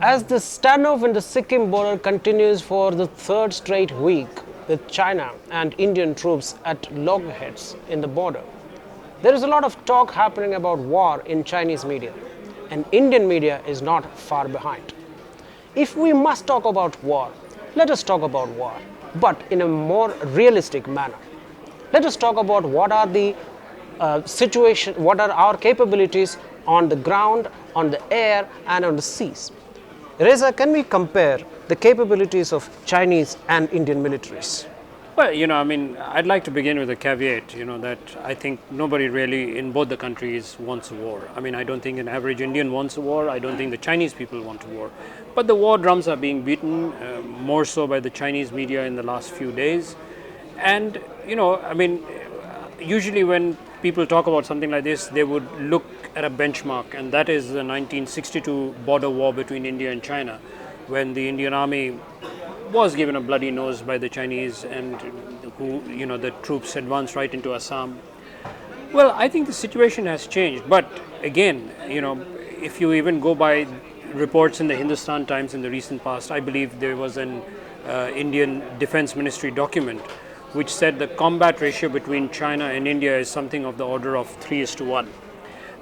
As the standoff in the Sikkim border continues for the third straight week with China and Indian troops at loggerheads in the border, there is a lot of talk happening about war in Chinese media, and Indian media is not far behind. If we must talk about war, let us talk about war, but in a more realistic manner. Let us talk about what are the what are our capabilities on the ground, on the air, and on the seas. Reza, can we compare the capabilities of Chinese and Indian militaries? Well, I'd like to begin with a caveat, that I think nobody really in both the countries wants a war. I don't think an average Indian wants a war. I don't think the Chinese people want a war. But the war drums are being beaten, more so by the Chinese media in the last few days. And, usually when people talk about something like this, they would look at a benchmark, and that is the 1962 border war between India and China, when the Indian army was given a bloody nose by the Chinese, and the troops advanced right into Assam. Well, I think the situation has changed, but again, if you even go by reports in the Hindustan Times in the recent past, I believe there was an Indian Defense Ministry document which said the combat ratio between China and India is something of the order of 3:1.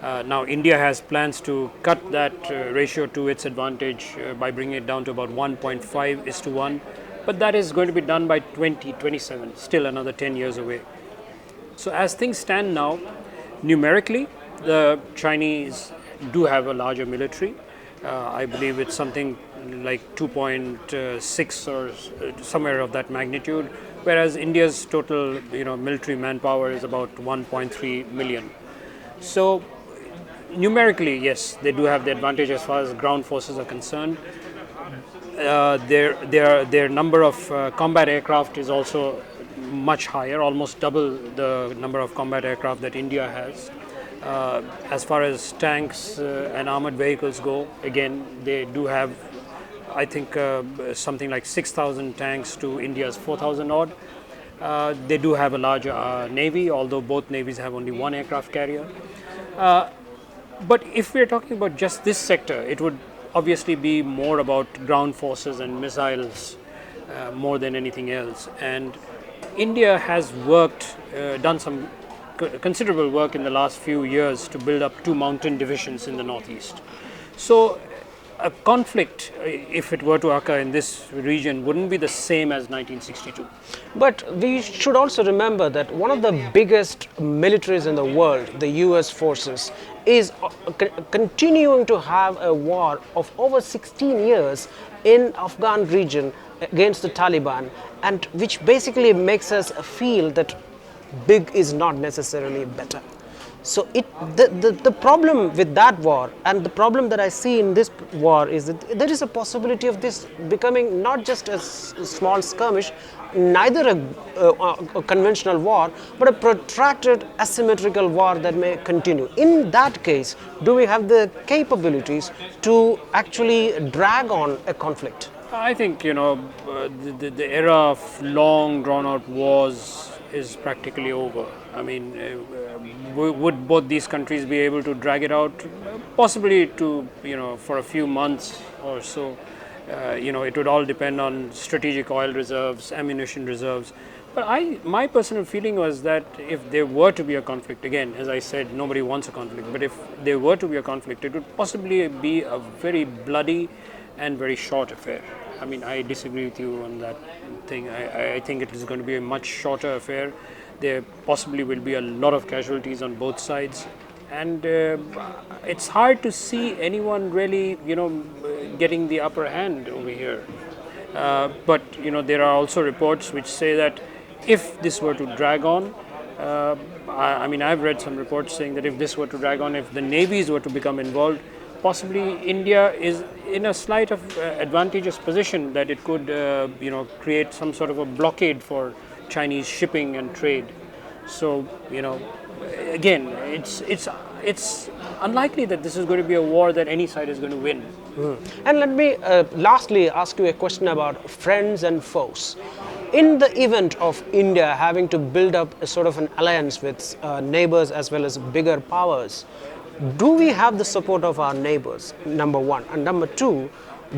Now, India has plans to cut that ratio to its advantage by bringing it down to about 1.5:1, but that is going to be done by 2027, still another 10 years away. So as things stand now, numerically, the Chinese do have a larger military. I believe it's something like 2.6 or somewhere of that magnitude, whereas India's total military manpower is about 1.3 million. So numerically, yes, they do have the advantage as far as ground forces are concerned. Their number of combat aircraft is also much higher, almost double the number of combat aircraft that India has. As far as tanks and armored vehicles go, again, they do have, I think, something like 6,000 tanks to India's 4,000 odd. They do have a larger navy, although both navies have only one aircraft carrier. But if we're talking about just this sector, it would obviously be more about ground forces and missiles more than anything else. And India has done some considerable work in the last few years to build up 2 mountain divisions in the northeast. So a conflict, if it were to occur in this region, wouldn't be the same as 1962. But we should also remember that one of the biggest militaries in the world, the US forces, is continuing to have a war of over 16 years in Afghan region against the Taliban, and which basically makes us feel that big is not necessarily better. So the problem with that war, and the problem that I see in this war, is that there is a possibility of this becoming not just a small skirmish, neither a conventional war, but a protracted asymmetrical war that may continue. In that case, do we have the capabilities to actually drag on a conflict? I think, the era of long drawn out wars is practically over. Would both these countries be able to drag it out? Possibly for a few months or so. It would all depend on strategic oil reserves, ammunition reserves. But my personal feeling was that if there were to be a conflict, again, as I said, nobody wants a conflict, but if there were to be a conflict, it would possibly be a very bloody and very short affair. I disagree with you on that thing. I think it is going to be a much shorter affair. There possibly will be a lot of casualties on both sides. And it's hard to see anyone really, getting the upper hand over here. But there are also reports which say that if this were to drag on, I've read some reports saying that if this were to drag on, if the navies were to become involved, possibly India is in a slight of advantageous position that it could, create some sort of a blockade for Chinese shipping and trade. So, again, it's unlikely that this is going to be a war that any side is going to win. And let me lastly ask you a question about friends and foes. In the event of India having to build up a sort of an alliance with neighbors as well as bigger powers, do we have the support of our neighbors, number one? And number two,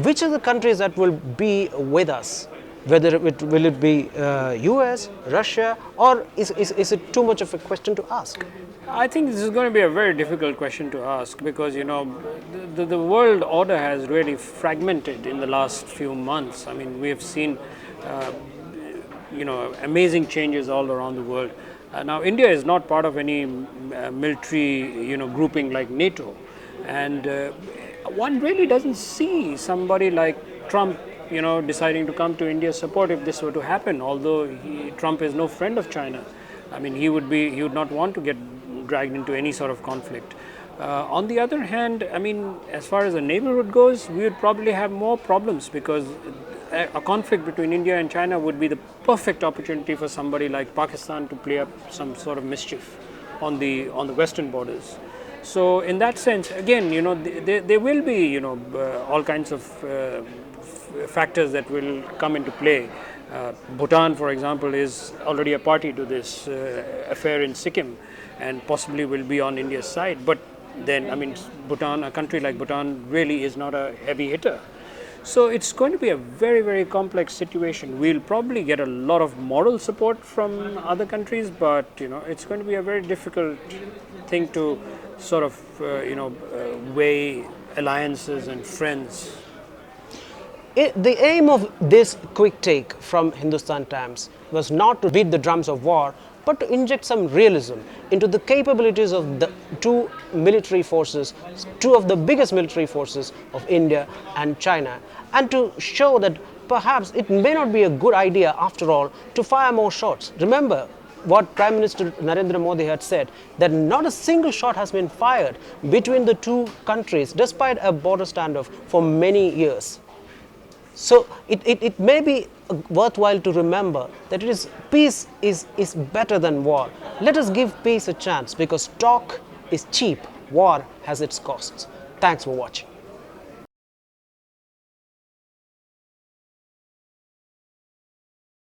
which are the countries that will be with us? Whether will it be US, Russia, or is it too much of a question to ask? I think this is going to be a very difficult question to ask because the world order has really fragmented in the last few months. I mean, we have seen amazing changes all around the world. Now, India is not part of any military grouping like NATO, and one really doesn't see somebody like Trump deciding to come to India's support if this were to happen. Although Trump is no friend of China, I mean he would not want to get dragged into any sort of conflict. On the other hand, I mean, as far as the neighborhood goes, we would probably have more problems because a conflict between India and China would be the perfect opportunity for somebody like Pakistan to play up some sort of mischief on the western borders. So in that sense, again, there will be all kinds of factors that will come into play. Bhutan, for example, is already a party to this affair in Sikkim, and possibly will be on India's side. But then, I mean, Bhutan, a country like Bhutan, really is not a heavy hitter. So it's going to be a very, very complex situation. We'll probably get a lot of moral support from other countries, but it's going to be a very difficult thing to sort of weigh alliances and friends. The aim of this quick take from Hindustan Times was not to beat the drums of war, but to inject some realism into the capabilities of the two military forces, two of the biggest military forces of India and China, and to show that perhaps it may not be a good idea after all to fire more shots. Remember what Prime Minister Narendra Modi had said, that not a single shot has been fired between the two countries despite a border standoff for many years. So it may be worthwhile to remember that peace is better than war. Let us give peace a chance, because talk is cheap, war has its costs. Thanks for watching.